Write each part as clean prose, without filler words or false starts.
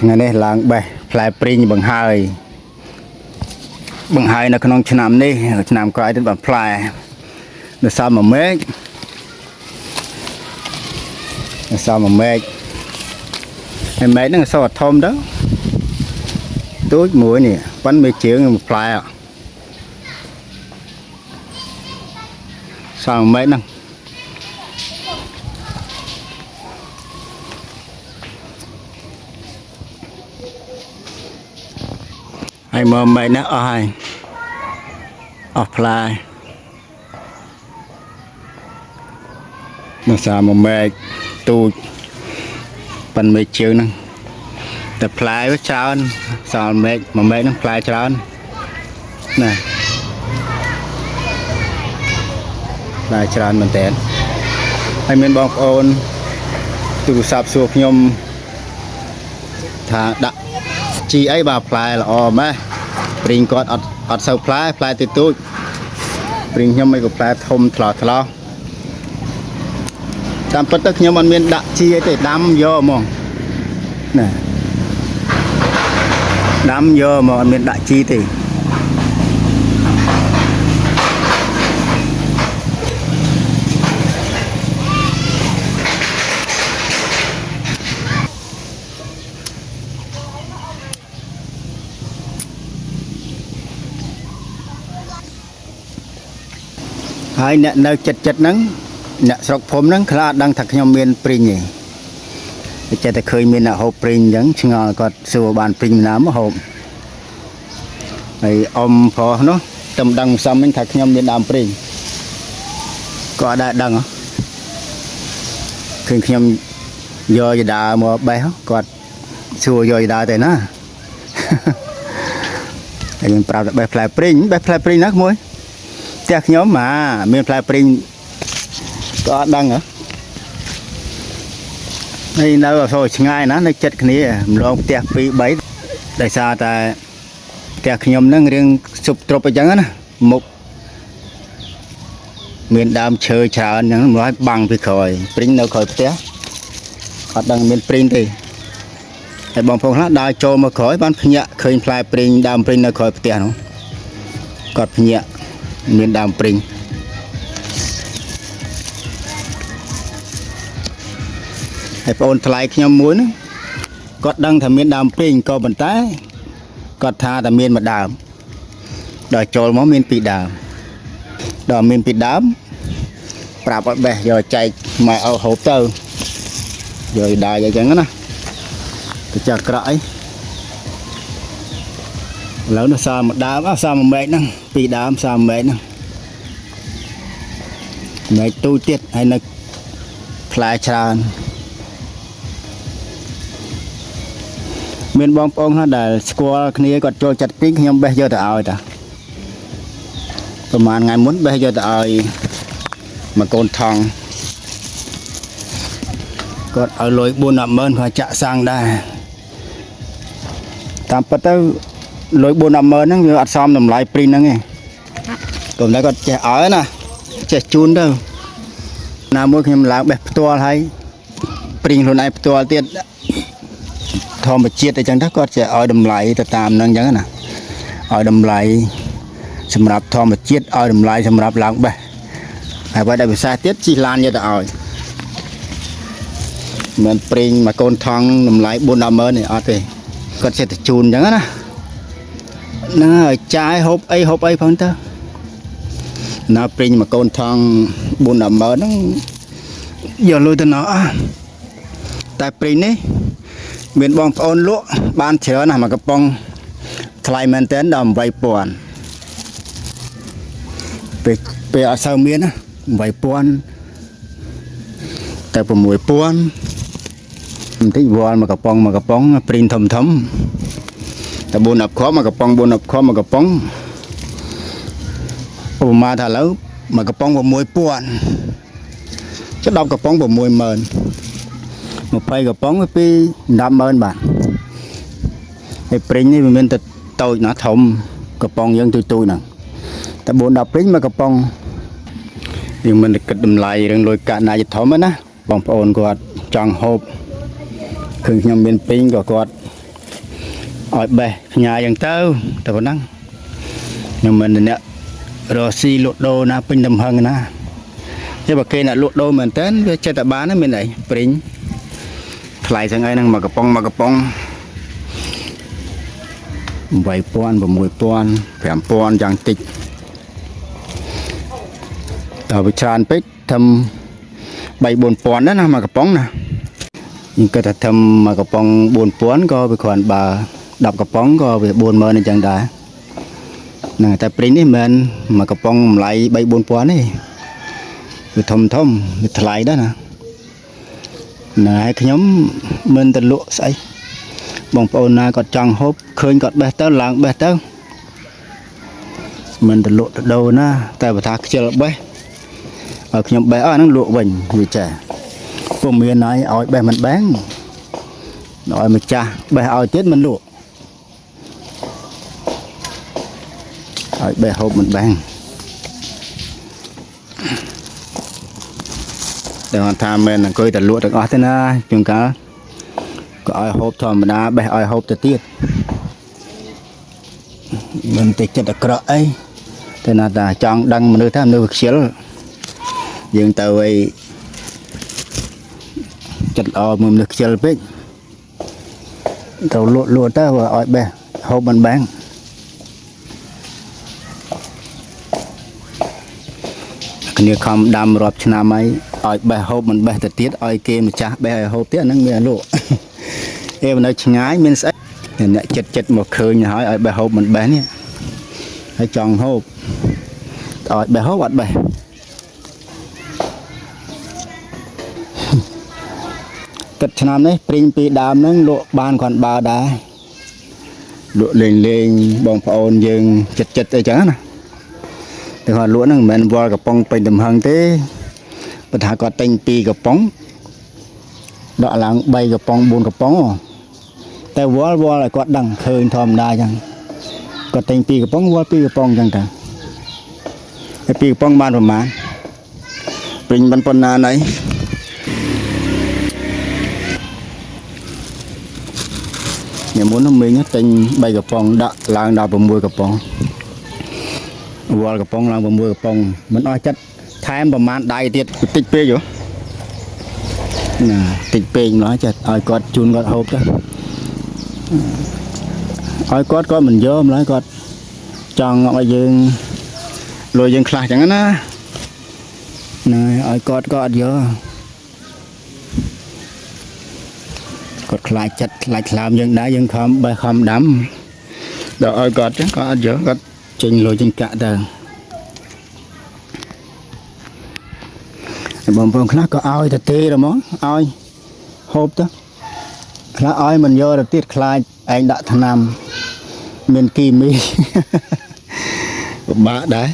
ថ្ងៃនេះឡើងបេះផ្លែព្រីងបង្ហើយនៅក្នុងឆ្នាំនេះឆ្នាំក្រោយទៀតបានផ្លែនៅសល់មួយមេឃហើយមេឃហ្នឹងសធំទៅទូចមួយនេះប៉ុន្តែមេជើងមួយផ្លែសល់មួយមេឃហ្នឹងហើយមើលមេឃនេះអស់ហើយអស់ផ្លែនៅសារមួយមេឃទូចប៉ុន្តែមេឃជើងហ្នឹងតែផ្លែវាច្រើនសល់មេឃមួយមេឃហ្នឹងផ្លែច្រើនណាផ្លែច្រើនមែនតើហើយមានបងប្អូនទូរស័ព្ទសួរខ្ញុំថាដាក់ជីអីបាទផ្លែល្អម៉េះព្រីងគាត់អត់សូវផ្លែតិចតួចព្រីងខ្ញុំមិនក៏ផ្លែធំថ្លោតាមពិតទៅខ្ញុំអត់មានដាក់ជីអីទេដាំយកហ្មងណាដាំយកមកអត់មានដាក់ជីទេហើយអ្នកនៅចិត្តហ្នឹងអ្នកស្រុកភូមិហ្នឹងខ្លះអត់ដឹងថាខ្ញុំមានព្រីងទេចេះតែឃើញមានអ្នកហូបព្រីងអញ្ចឹងឆ្ងល់គាត់សួរបានព្រីងណាមកហូបហើយអ៊ំប្រុសនោះតែមិនដឹងសំវិញថាខ្ញុំមានដើមព្រីងក៏អត់ដែរដឹងឃើញខ្ញុំយកយដាមកបេះគាត់សួរយកយដាទៅណាហើយខ្ញុំប្រាប់ថាបេះផ្លែព្រីងណាក្មួយផ្ទះខ្ញុំមានផ្លែព្រីងក៏អត់ដឹងហើយនៅអសូរឆ្ងាយណានៅចិត្តគ្នាម្លងផ្ទះ2 3ដោយសារតែផ្ទះខ្ញុំហ្នឹងរៀងស៊ុបទ្រប់អញ្ចឹងណាមុខមានដើមឈើច្រើនអញ្ចឹងមកឲ្យបាំងពីក្រោយព្រីងនៅក្រោយផ្ទះអត់ដឹងមានព្រីងទេហើយបងប្អូនខ្លះដើរចូលមកក្រោយបានភ្ញាក់ឃើញផ្លែព្រីងដើមព្រីងនៅក្រោយផ្ទះនោះគាត់ភ្ញាក់មានដើមព្រីងហើយបងអូនថ្លៃខ្ញុំមួយហ្នឹងគាត់ដឹងថាមានដើមព្រីងក៏ប៉ុន្តែគាត់ថាតែមានមួយដើមដល់ចូលមកមាន2ដើមដល់មាន2ដើមប្រាប់ឲ្យបេះយកចែកមកឲ្យហូបទៅយកដាយអញ្ចឹងណាទៅចាក់ក្រក់អីឥឡូវនោះសល់មួយដើមសល់មួយមេឃហ្នឹង2ដើមសល់មួយមេឃហ្នឹងមេឃទូចទៀតហើយនៅផ្លែច្រើនមានបងប្អូនណាដែលស្គាល់គ្នាគាត់ចូលចិត្តព្រីងខ្ញុំបេះយកទៅឲ្យតាប្រហែលថ្ងៃមុនបេះយកទៅឲ្យមកកូនថងគាត់ឲ្យលុយ4-10ម៉ឺនគាត់ចាក់សាំងដែរតាមពិតទៅលុយ4-10ម៉ឺនហ្នឹងវាអត់សមតម្លៃព្រីងហ្នឹងទេក៏តែគាត់ចេះឲ្យណាចេះជូនទៅណាមួយខ្ញុំឡើងបេះផ្ទាល់ហើយព្រីងខ្លួនឯងផ្ទាល់ទៀតធម្មជាតិអញ្ចឹងទៅគាត់ចេះឲ្យតម្លៃទៅតាមហ្នឹងអញ្ចឹងណាឲ្យតម្លៃសម្រាប់ធម្មជាតិឲ្យតម្លៃសម្រាប់ឡើងបេះហើយបើតែភាសាទៀតជីឡានយកទៅឲ្យមិនព្រីងមកកូនថងតម្លៃ4-10ម៉ឺនទេអត់ទេគាត់ចេះតែជូនអញ្ចឹងណាហ្នឹងហើយចាយហូបអីផងទៅណាព្រីងមកកូនថង4-10ម៉ឺនហ្នឹងយកលុយទៅណោះតែព្រីងនេះមានបងប្អូនលក់បានច្រើនណាស់មកកំប៉ុងថ្លៃមែនតើដល់8000ពេលអត់សូវមានណា8000តែ6000បន្តិចវល់មកកំប៉ុងព្រីងធំតែ4-10គ្រាប់មកកំប៉ុង4-10គ្រាប់មកកំប៉ុងឧបមាថាឥឡូវមកកំប៉ុង6000ចុះ10កំប៉ុង60000 20កំប៉ុងពី10ម៉ឺនបាទហើយព្រីងនេះវាមានតែតូចណាធំកំប៉ុងយើងទូចហ្នឹងតែ4-10ព្រីងមកកំប៉ុងយើងមិនគិតតម្លៃរឿងលុយកាក់ណាយធំណាបងប្អូនគាត់ចង់ហូបឃើញខ្ញុំមានព្រីងក៏គាត់ ឲ្យបេះផ្ញើយ៉ាងទៅតែប៉ុណ្ណឹងខ្ញុំមិនអ្នករស់ស៊ីលក់ដូរណាពេញទំហឹងណាទេបើគេអ្នកលក់ដូរមែនតើវាចិត្តតែបានមានអីព្រីងថ្លៃទាំងអីហ្នឹងមកកំប៉ុង8000 6000 5000យ៉ាងតិចតើវាច្រើនពេកធ្វើ3-4000ដែរណាមកកំប៉ុងណាយើងគិតថាធ្វើមកកំប៉ុង4000ក៏វាគ្រាន់បើ10កំប៉ុងក៏វា40000អញ្ចឹងដែរហ្នឹងតែព្រីងនេះមិនមកកំប៉ុងតម្លៃ3-4000ទេវាធំវាថ្លៃដែរណាណាឲ្យខ្ញុំមិនទៅលក់ស្អីបងប្អូនណាគាត់ចង់ហូបឃើញគាត់បេះទៅឡើងបេះទៅមិនទៅលក់ទៅដូរណាតែបើថាខ្ជិលបេះឲ្យខ្ញុំបេះហ្នឹងលក់វិញវាចាពុំមានឲ្យបេះមិនបាំងឲ្យម្ចាស់បេះឲ្យទៀតមិនលក់ឲ្យបេះហូបមិនបាំងតែថាមែនអង្គុយតែលក់ទាំងអស់ទេណាជួនកាលក៏ឲ្យហូបធម្មតាបេះឲ្យហូបទៅទៀតមិនតិចចិត្តអាក្រក់អីតែណាតាចង់ដឹងមនុស្សថាមនុស្សខ្ជិលយើងទៅអីចិត្តល្អមើលមនុស្សខ្ជិលពេកទៅលក់ទៅឲ្យបេះហូបមិនបាំងគ្នាខំដាំរាប់ឆ្នាំហើយឲ្យបេះហូបមិនបេះទៅទៀតឲ្យគេម្ចាស់បេះឲ្យហូបទៀតហ្នឹងមានលក់អេនៅឆ្ងាយមានស្អីអ្នកចិត្តមកឃើញហើយឲ្យបេះហូបមិនបេះនេះហើយចង់ហូបឲ្យបេះហូបអត់បេះគិតឆ្នាំនេះព្រីងពីដើមហ្នឹងលក់បានគ្រាន់បើដែរលក់លេងបងប្អូនយើងចិត្តអីចឹងណាតែគាត់លក់ហ្នឹងមិនមែនវល់កំប៉ុងពេញទំហឹងទេបើថាគាត់ទិញ2កំប៉ុងដកឡើង3កំប៉ុង4កំប៉ុងតែវល់ឲ្យគាត់ដឹងឃើញធម្មតាចឹងគាត់ទិញ2កំប៉ុងវល់2កំប៉ុងចឹងតាហើយ2កំប៉ុងបានប្រមាណព្រីងប៉ុណ្ណាណៃញ៉ាំមុនមិញទិញ3កំប៉ុងដាក់ឡើងដល់6កំប៉ុងវល់កំប៉ុងឡើង6កំប៉ុងមិនអស់ចិត្តថែមប្រមាណដៃទៀតតិចពេកហ៎ណាតិចពេកម្ល៉េះចិត្តឲ្យគាត់ជូនគាត់ហូបទៅឲ្យគាត់មិនយកម្ល៉េះគាត់ចង់ឲ្យយើងលុយយើងខ្លះចឹងណាឲ្យគាត់ក៏អត់យកគាត់ខ្លាចចិត្តខ្លាចថ្លើមយើងដែរយើងខំបេះខំដាំដល់ឲ្យគាត់ចឹងគាត់អត់យកគាត់ចេញលុយចេញកាក់ទៅបងប្អូនខ្លះក៏ឲ្យទៅទេហ្មងឲ្យហូបទៅខ្លះឲ្យមិនយកទៅទៀតខ្លាចឯងដាក់ថ្នាំមានគីមីពិបាកដែរ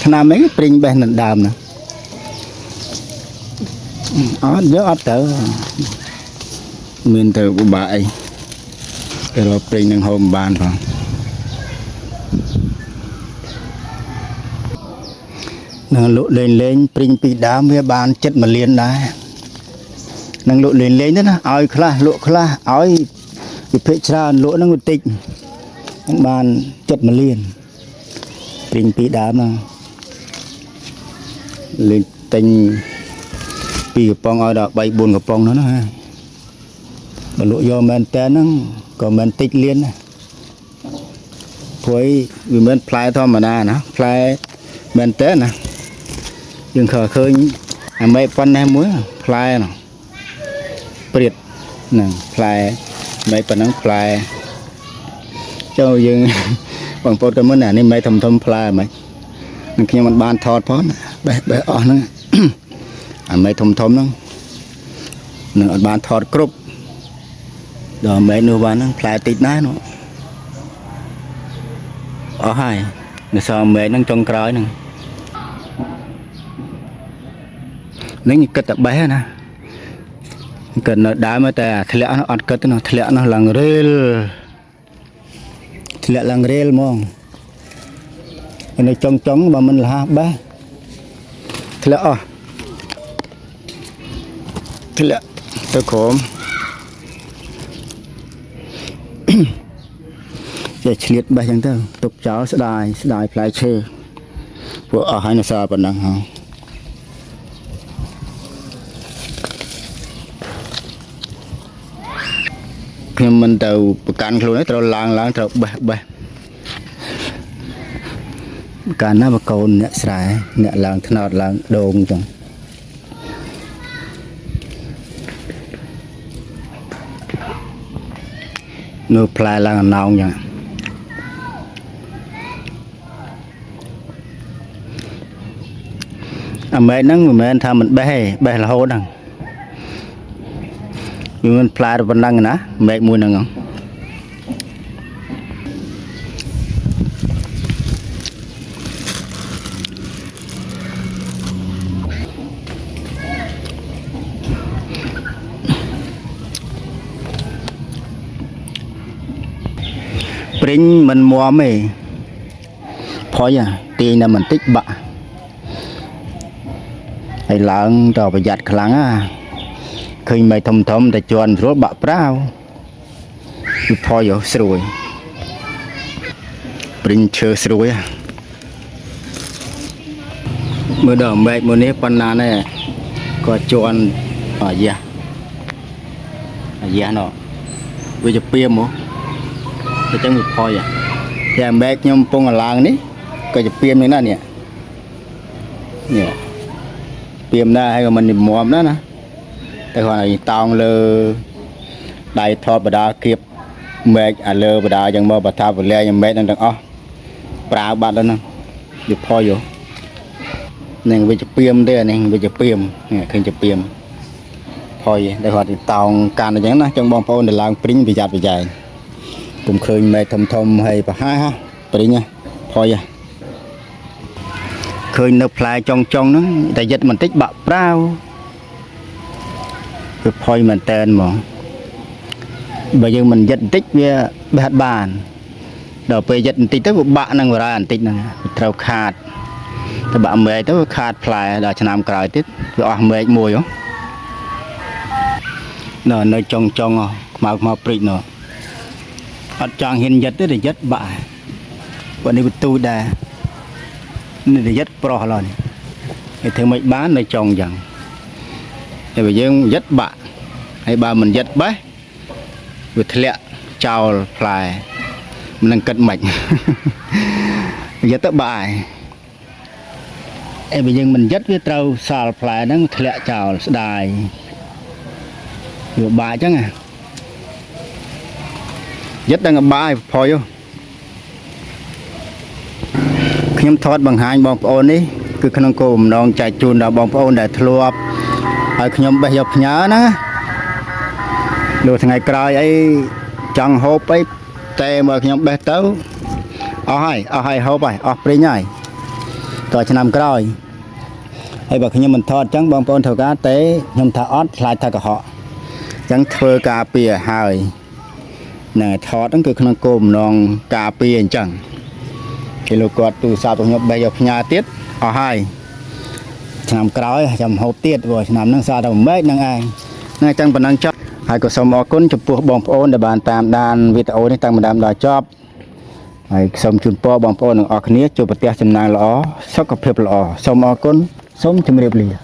ថ្នាំហ្នឹងព្រីងបេះនៅដើមណាអត់យកអត់ទៅមានទៅពិបាកអីតែរកព្រីងនឹងហូបមិនបានផងនឹងលក់លេងព្រីងពីដើមវាបាន7 លានដែរនឹងលក់លេងទេណាឲ្យខ្លះលក់ខ្លះឲ្យវិភាគច្រើនលក់នឹងតិចនឹងបាន7 លានព្រីងពីដើមហ្នឹងលេងទិញ2កំប៉ុងឲ្យដល់3-4កំប៉ុងនោះណាបើលក់យកមែនតើហ្នឹងក៏មិនតិចលានណាព្រោះវាមិនផ្លែធម្មតាណាផ្លែមែនតើណាយើងឃើញអាមេប៉ុណ្ណេះមួយផ្លែនោះព្រាតហ្នឹងផ្លែមេប៉ុណ្ណឹងផ្លែចូលយើងបងប្អូនក៏មិនអានេះមេធំផ្លែហ្មងនឹងខ្ញុំមិនបានថតផងបេះអស់ហ្នឹងអាមេធំហ្នឹងនឹងអត់បានថតគ្រប់ដល់មេនោះបានហ្នឹងផ្លែតិចណាស់នោះអស់ហើយនៅសល់មេហ្នឹងចុងក្រោយហ្នឹងនឹងគិតតែបេះណាគិតនៅដើមតែធ្លាក់អត់គិតទេធ្លាក់នោះឡើងរេលធ្លាក់ឡើងរេលហ្មងនៅចុងបើមិនលះបេះធ្លាក់អស់ធ្លាក់ទៅក្រោម จะเฉลี่ยไปยังเท่าตกเจ้าสดายปลายเชื่อพวกอาหารในซาปนังฮะคือมันเตาประกันครูนี่เราล้างเราแบบการน้าประกอบเนี่ยสายเนี่ยล้างถนอดล้างโดงจังนูปลายล้างนองอย่างแม่นั่งแม่ทำมันแบ่ละโหดังมันปลายมันนั่งนะแม่มือนั่งปริ้งมันมัวไม่พออย่างตีน่ะมันติ๊กบะไอ้หลังต่อประหยัดครั้งเคยไม่ทมแต่จวนรถบะเปล่าพออยู่สวยปริ้งเชื่อสวยเมื่อเดิมแบบมื่อนี้ปัญหาเนี่ยก็จวนเยอะเนาะวิจะเปียมมั้งจะจังพออย่างแต่แบบยมปงหลังนี้ก็จะเปียมในนั้นเนี่ยเปียมได้ให้มันมอมนะแต่ก่อนไอ้ตองเลยได้ทอดบดาเก็บเมฆเลยบดายังมาบดทาบดเลี้ยยังเมฆนั่นต่างปลาบัดแล้วนะอยู่พออยู่นี่วิจะเปียมได้นี่วิจะเปียมเนี่ยคือจะเปียมพออยู่แต่ก่อนไอ้ตองการอะไรอย่างนั้นจังบองพอในลางปริ้งไปจัดไปใหญ่ผมเคยเมฆทมให้ปะฮ่าปริ้งไงพออยู่เคยนับพลายจองนั้นแต่ยัดมันติ๊กบะเปล่าคือพอยมันเตือนหมองบางอย่างมันยัดติ๊กเวียแบบบานเดี๋ยวไปยัดติ๊กตัวบะนั่งเวลาติ๊กนั่งเราขาดแต่บะเมย์ตัวขาดพลายเดี๋ยวชนะกลายติ๊กก็ออกเมย์มวยเนาะในจองมาปริเนาะอัดจางเห็นยัดได้แต่ยัดบะวันนี้ประตูได้นี่ได้ยัดปลอเลยไอ้เธอไม่บ้านในจองอย่างไอ้bây giờยัดบะไอ้บ้ามันยัดไปวิทยาเจ้าพลายมันนั่งกัดหมัดยัดตะบ่ายไอ้bây giờมันยัดวิเตาสาวพลายนั่งทะเลเจ้าได้อยู่บ่ายจังไงยัดดังบ่ายพออยู่ขยมทอดบางหายบองโอนนี่คือขนมโกมน้องใจจูนดาวบองโอนได้ทะลวบไอ้ขยมใบหยกหยานะดูทางไงกลายไอ้จังโฮไปเตะมาขยมใบเต้าเอาให้โฮไปเอาไปง่ายต่อชนำกลายไอ้บักขยมมันทอดจังบองโอนเท่ากันเตะขยมทอดลายทากะเหาะจังเธอกาเปียหายเนี่ยทอดนั่นคือขนมโกมน้องกาเปียจังกิโลกอดตูซาตรงยบใบยบหยาติดเอาให้ชนำกลายจำหอบติดบ่ชนำนั่งซาตรงเม็ดนั่งไงนั่งจังปนังจับให้ก็สมอกุนจุดพวกบองโอนในบ้านตามด้านวิทโอนี่ตั้งมาดามดาจอบให้สมจุนปอบองโอนออกนี้จุดปฏิจจำนางละอ๋อสกปรกละอ๋อสมอกุนสมจมเรียบเรีย